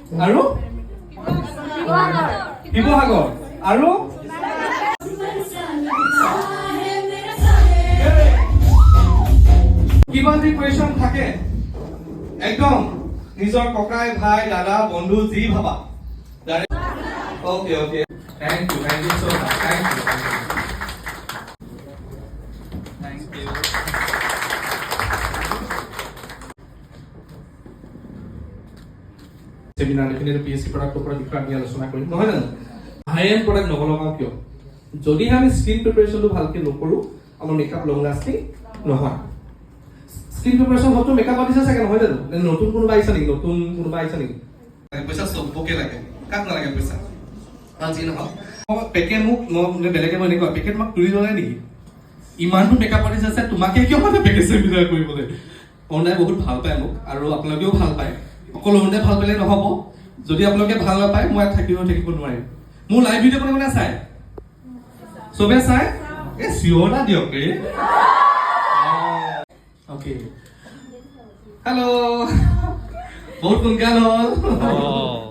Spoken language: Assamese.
আৰু শিৱসাগৰ আৰু কিবা যদি কুৱেশ্যন থাকে একদম নিজৰ ককাই ভাই দাদা বন্ধু যি ভাবা ওকে থ্যাংক ইউ সো মাচ থ্যাংক ইউ সেমিনার এখানে পিএসসি প্রোডাক্টের উপর বিষয়ে আমি আলোচনা করি নহয় জানো হাই এন্ড প্রোডাক্ট নবলগাও কিয় যদি আমি স্কিন প্রিপারেশনটো ভালকে নকৰো আমাৰ মেকআপ লং লাস্টিং নহয় স্কিন প্রিপারেশন হতো মেকআপ আর্টিস্ট আছে নহয় জানো নতুন কোনোবা আইছা নেকি পইচা সবকে লাগে কাক নালাগে পইচা আজি নহয় পেকেট মোক বেলেগে মই এনেকুৱা পেকেট মোক তুলি ললে নেকি ইমানটো মেকআপ আৰ্টিস্ট আছে তোমাকে কিয় মানে পেকেট সেমিনাৰ কৰিবলৈ অনলাইন বহুত ভাল পায় মোক আৰু আপোনালোকেও ভাল পায় অকল অনলাইন ভাল পালে নহব যদি আপোনালোকে ভাল নাপায় মই থাকিব নোৱাৰিম মোৰ লাইভ ভিডিঅ' কোনে চাই সবে চাই এ চিঅ'ৰ না দিয়ক ৰে ওকে হেল্ল' বহুত সোনকাল হ'ল